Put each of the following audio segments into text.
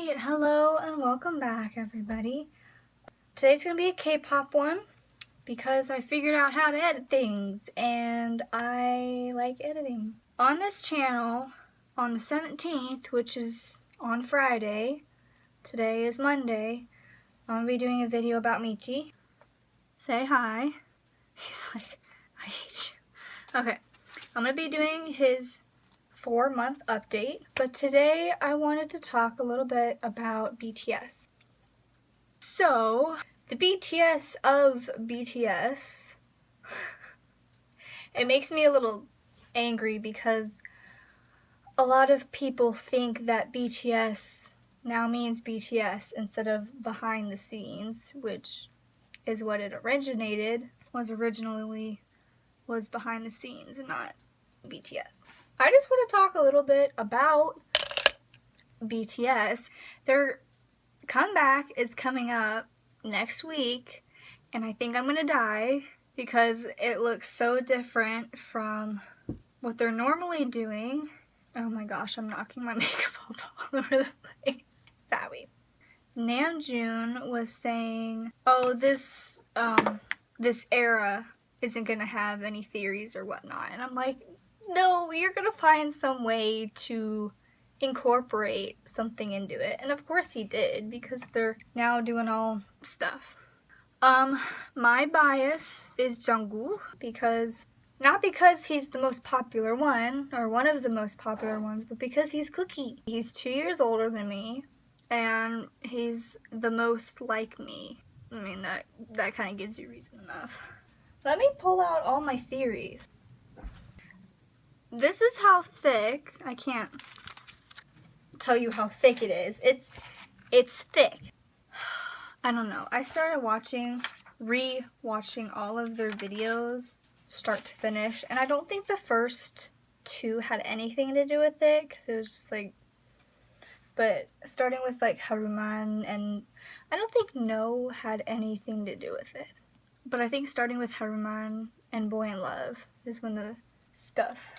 Alright, hello and welcome back everybody. Today's going to be a K-pop one because I figured out how to edit things and I like editing. On this channel, on the 17th, which is on Friday, today is Monday, I'm going to be doing a video about Michi. Say hi. He's like, I hate you. Okay, I'm going to be doing his 4-month update, but today I wanted to talk a little bit about BTS. So, the BTS of BTS, it makes me a little angry because a lot of people think that BTS now means BTS instead of behind the scenes, which is what it originally was behind the scenes and not BTS. I just want to talk a little bit about BTS. Their comeback is coming up next week, and I think I'm gonna die because it looks so different from what they're normally doing. Oh my gosh, I'm knocking my makeup all over the place. Sorry. Namjoon was saying, oh, this era isn't gonna have any theories or whatnot, and I'm like, no, you're gonna find some way to incorporate something into it. And of course he did, because they're now doing all stuff. My bias is Jungkook, because not because he's the most popular one or one of the most popular ones, but because he's Cookie. He's 2 years older than me and he's the most like me. I mean, that kind of gives you reason enough. Let me pull out all my theories. This is how thick, I can't tell you how thick it is. It's thick. I don't know. I started re-watching all of their videos, start to finish, and I don't think the first 2 had anything to do with it, because it was just like, but starting with like Haruman, and I don't think No had anything to do with it. But I think starting with Haruman and Boy in Love is when the stuff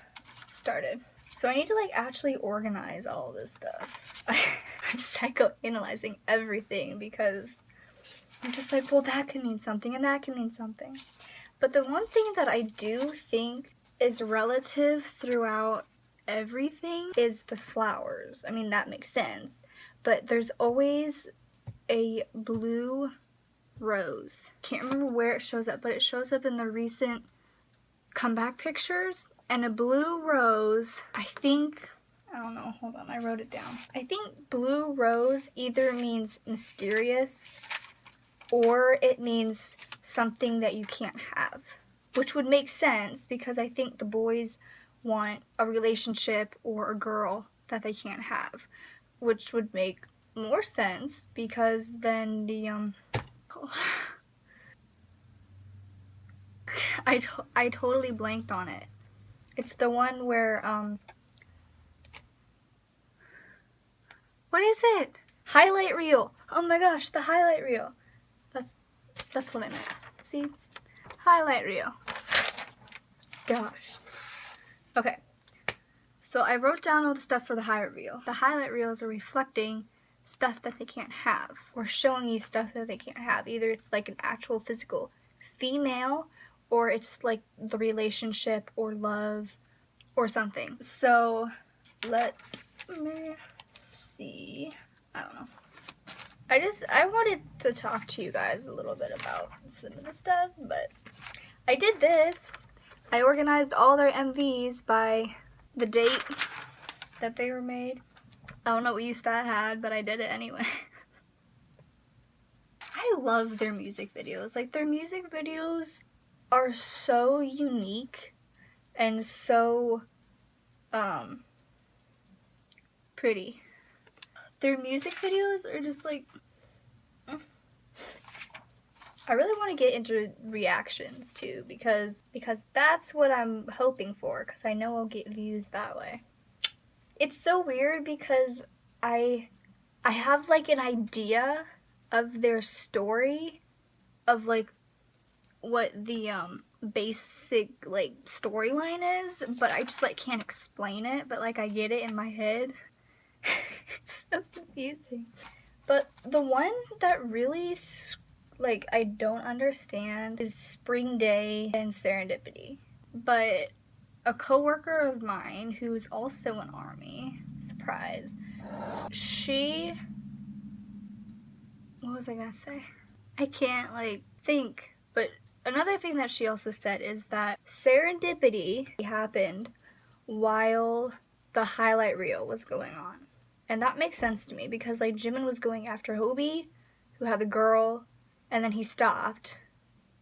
started. So I need to like actually organize all this stuff. I'm psychoanalyzing everything because I'm just like, well, that could mean something and that could mean something. But the one thing that I do think is relative throughout everything is the flowers. I mean, that makes sense. But there's always a blue rose. Can't remember where it shows up, but it shows up in the recent comeback pictures. And a blue rose, I don't know, hold on, I wrote it down. I think blue rose either means mysterious or it means something that you can't have, which would make sense because I think the boys want a relationship or a girl that they can't have, which would make more sense because then the I totally blanked on it. It's the one where, what is it? Highlight reel. Oh my gosh, the highlight reel. That's what I meant. See? Highlight reel. Gosh. Okay. So I wrote down all the stuff for the highlight reel. The highlight reels are reflecting stuff that they can't have, or showing you stuff that they can't have. Either it's like an actual physical female, or it's like the relationship or love or something. So let me see. I don't know. I wanted to talk to you guys a little bit about some of the stuff, but I did this. I organized all their MVs by the date that they were made. I don't know what use that had, but I did it anyway. I love their music videos. Like, their music videos are so unique and so pretty. Their music videos are just like, I really want to get into reactions too, because that's what I'm hoping for, because I know I'll get views that way. It's so weird because I have like an idea of their story, of like what the basic like storyline is, but I just like can't explain it, but like I get it in my head. It's so confusing. But the one that really, like, I don't understand is Spring Day and Serendipity. But a coworker of mine who's also an ARMY, surprise, what was I gonna say? I can't, like, think. But another thing that she also said is that Serendipity happened while the highlight reel was going on. And that makes sense to me because, like, Jimin was going after Hobie, who had the girl, and then he stopped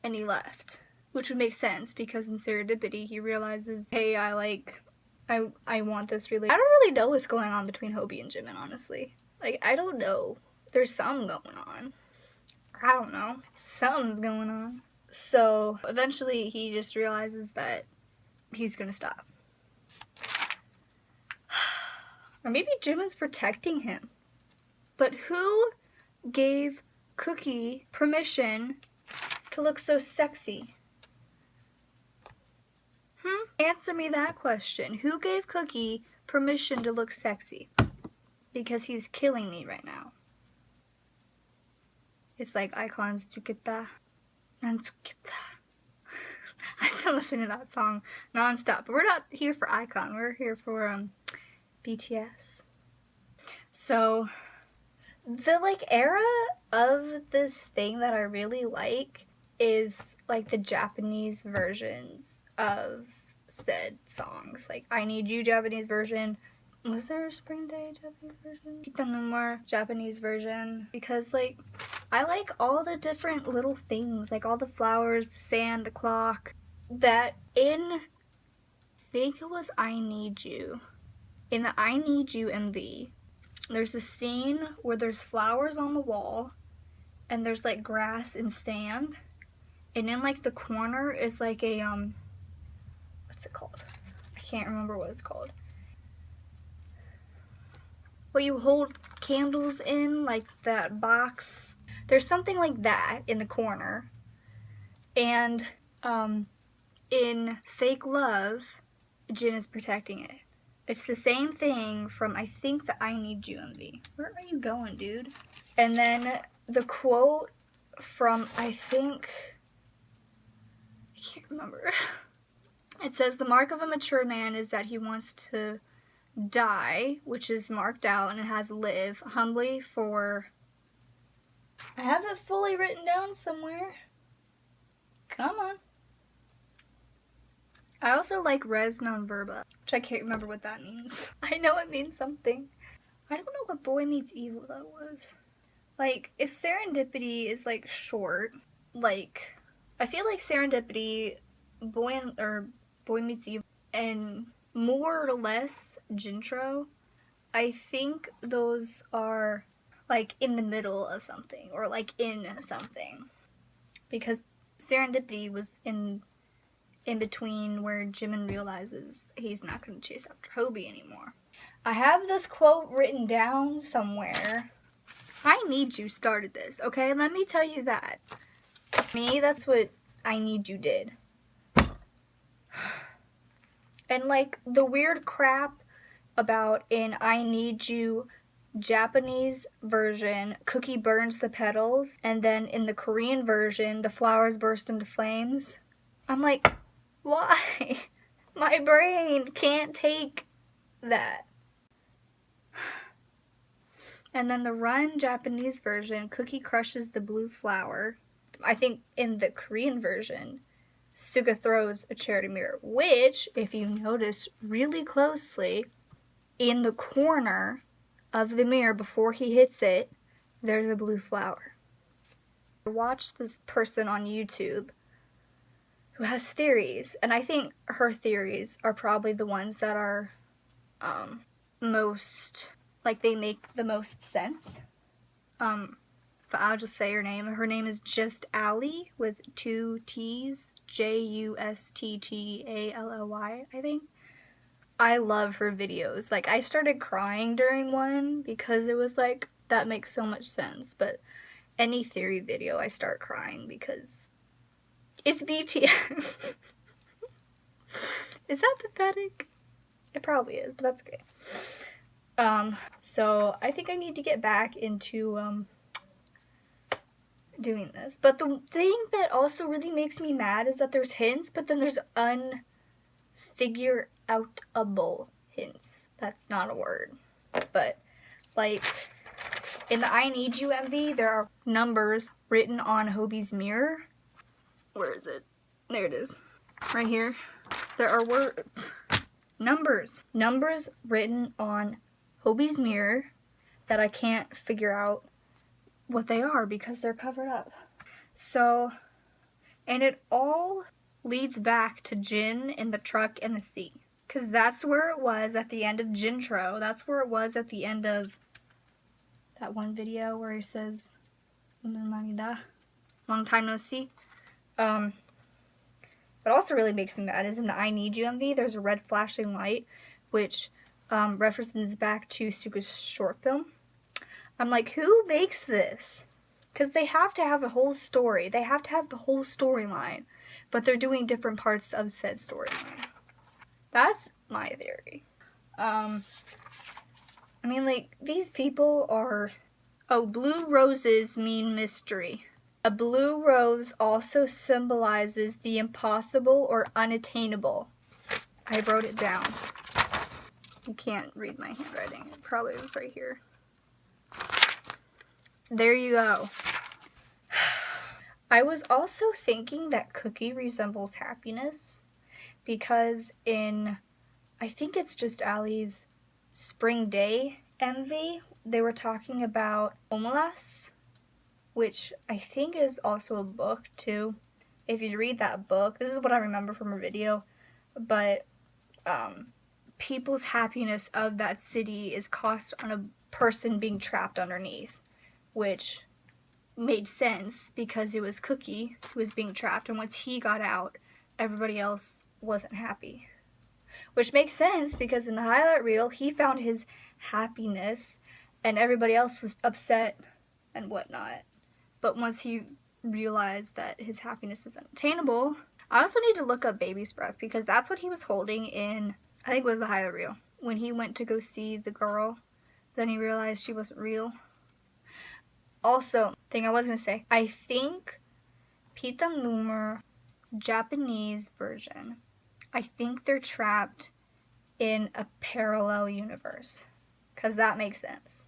and he left. Which would make sense because in Serendipity he realizes, hey, I want this really. I don't really know what's going on between Hobie and Jimin, honestly. Like, I don't know. There's something going on. I don't know. Something's going on. So eventually he just realizes that he's gonna stop. Or maybe Jimin's protecting him. But who gave Cookie permission to look so sexy? Answer me that question. Who gave Cookie permission to look sexy? Because he's killing me right now. It's like icons tsuketa, nansuketa. I've been listening to that song nonstop. But we're not here for icon. We're here for BTS. So the like era of this thing that I really like is like the Japanese versions of said songs. Like I Need You Japanese version. Was there a Spring Day Japanese version? Kita no More Japanese version. Because like I like all the different little things, like all the flowers, the sand, the clock. That in, I think it was I Need You. In the I Need You MV, there's a scene where there's flowers on the wall and there's like grass and sand. And in like the corner is like a, what's it called? I can't remember what it's called. What you hold candles in, like that box. There's something like that in the corner. And in Fake Love, Jin is protecting it. It's the same thing from, I think, the I Need You MV. Where are you going, dude? And then the quote from, I think, I can't remember. It says, the mark of a mature man is that he wants to die, which is marked out, and it has live humbly for, I have it fully written down somewhere. Come on. I also like res non verba, which I can't remember what that means. I know it means something. I don't know what Boy Meets Evil that was. Like, if Serendipity is like short, like, I feel like Serendipity, Boy Meets Evil, and more or less Jintro, I think those are like in the middle of something or like in something. Because Serendipity was in between where Jimin realizes he's not going to chase after Hobie anymore. I have this quote written down somewhere. I Need You started this, okay? Let me tell you that. Me, that's what I Need You did. And like the weird crap about in I Need You Japanese version, Cookie burns the petals, and then in the Korean version, the flowers burst into flames. I'm like, why? My brain can't take that. And then the Run Japanese version, Cookie crushes the blue flower. I think in the Korean version, Suga throws a charity mirror, which, if you notice really closely, in the corner of the mirror before he hits it, there's a blue flower. I watched this person on YouTube who has theories, and I think her theories are probably the ones that are most, like, they make the most sense. But I'll just say her name. Her name is Just Ally with 2 T's, Justtally, I think. I love her videos. Like, I started crying during one because it was like, that makes so much sense. But any theory video, I start crying because it's BTS. Is that pathetic? It probably is, but that's okay. So I think I need to get back into doing this. But the thing that also really makes me mad is that there's hints, but then there's unfigure outable hints. That's not a word. But like in the I Need You MV, there are numbers written on Hobie's mirror. Where is it? There it is. Right here. There are numbers written on Hobie's mirror that I can't figure out what they are because they're covered up. So, and it all leads back to Jin in the truck and the sea. Because that's where it was at the end of Jintro. That's where it was at the end of that one video where he says, long time no see. What also really makes me mad is in the I Need You MV, there's a red flashing light, which references back to Suga's short film. I'm like, who makes this? Because they have to have a whole story. They have to have the whole storyline, but they're doing different parts of said storyline. That's my theory. I mean, like, these people are... Oh, blue roses mean mystery. A blue rose also symbolizes the impossible or unattainable. I wrote it down. You can't read my handwriting. It probably was right here. There you go. I was also thinking that Cookie resembles happiness because in, I think it's just Ali's Spring Day MV, they were talking about Omelas, which I think is also a book too. If you read that book, this is what I remember from her video, but people's happiness of that city is cost on a person being trapped underneath, which made sense because it was Cookie who was being trapped, and once he got out, everybody else wasn't happy. Which makes sense because in the highlight reel, he found his happiness and everybody else was upset and whatnot. But once he realized that his happiness is unattainable, I also need to look up Baby's Breath because that's what he was holding in, I think it was the highlight reel. When he went to go see the girl, then he realized she wasn't real. Also, thing I was going to say, I think Pitam Numer Japanese version, I think they're trapped in a parallel universe. Because that makes sense.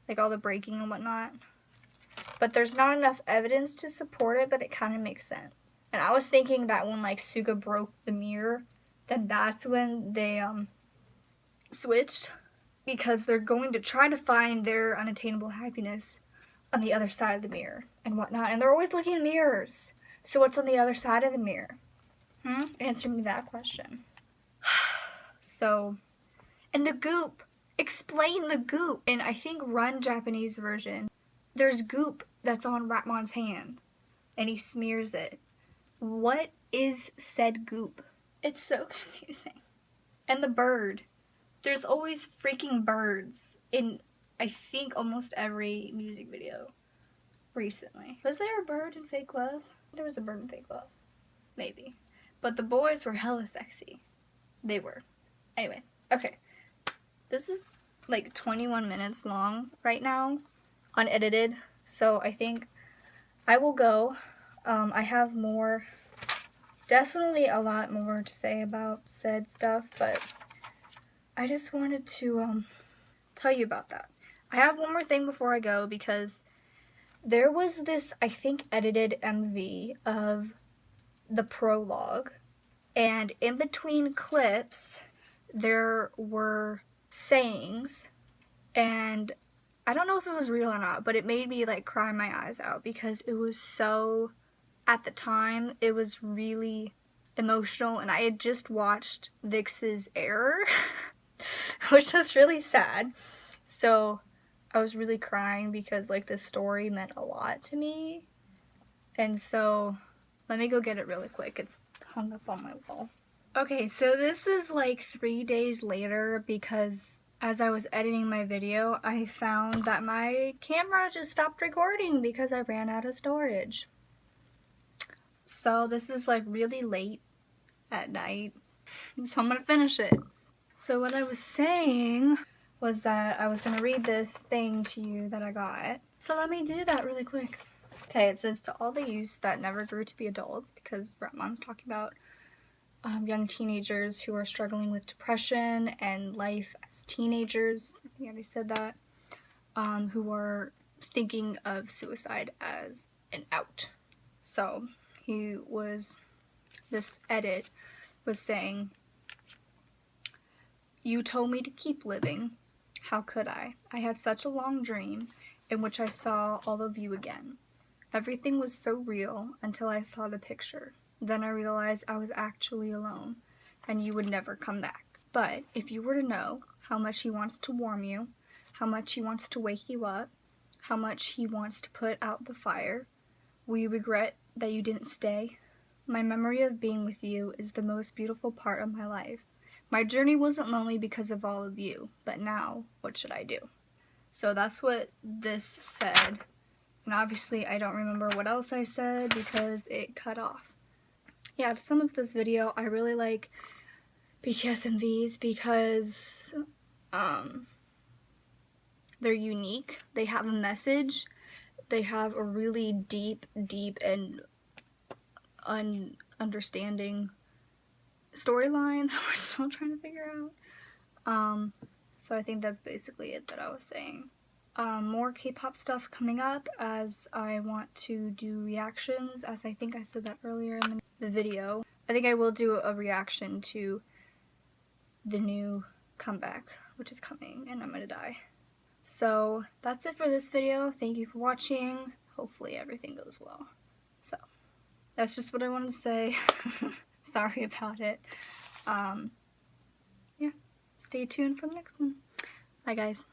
Like all the breaking and whatnot. But there's not enough evidence to support it, but it kind of makes sense. And I was thinking that when like Suga broke the mirror, then that's when they switched. Because they're going to try to find their unattainable happiness on the other side of the mirror and whatnot. And they're always looking in mirrors. So what's on the other side of the mirror? Answer me that question. So, and the goop. Explain the goop. In I think Run Japanese version, there's goop that's on Ratmon's hand. And he smears it. What is said goop? It's so confusing. And the bird. There's always freaking birds in, I think, almost every music video recently. Was there a bird in Fake Love? There was a bird in Fake Love. Maybe. But the boys were hella sexy. They were. Anyway, okay. This is like 21 minutes long right now, unedited. So I think I will go. I have more, definitely a lot more to say about said stuff, but I just wanted to tell you about that. I have one more thing before I go because there was this, I think, edited MV of the prologue, and in between clips there were sayings, and I don't know if it was real or not, but it made me like cry my eyes out because it was so, at the time, it was really emotional, and I had just watched Vix's Error, which was really sad. So I was really crying because like this story meant a lot to me. And so let me go get it really quick. It's hung up on my wall. Okay, so this is like 3 days later because as I was editing my video, I found that my camera just stopped recording because I ran out of storage. So this is like really late at night, so I'm gonna finish it. So what I was saying was that I was going to read this thing to you that I got. So let me do that really quick. Okay, it says, to all the youths that never grew to be adults, because Ratman's talking about young teenagers who are struggling with depression and life as teenagers. I think I already said that. Who are thinking of suicide as an out. So this edit was saying, you told me to keep living. How could I? I had such a long dream in which I saw all of you again. Everything was so real until I saw the picture. Then I realized I was actually alone, and you would never come back. But if you were to know how much he wants to warm you, how much he wants to wake you up, how much he wants to put out the fire, will you regret that you didn't stay? My memory of being with you is the most beautiful part of my life. My journey wasn't lonely because of all of you, but now, what should I do? So that's what this said. And obviously I don't remember what else I said because it cut off. Yeah, to sum up this video, I really like BTS MVs because they're unique. They have a message. They have a really deep and understanding storyline that we're still trying to figure out. So I think that's basically it that I was saying. More K-pop stuff coming up as I want to do reactions, as I think I said that earlier in the video. I think I will do a reaction to the new comeback, which is coming, and I'm gonna die. So that's it for this video. Thank you for watching. Hopefully everything goes well. So that's just what I wanted to say. Sorry about it. Yeah, stay tuned for the next one. Bye guys.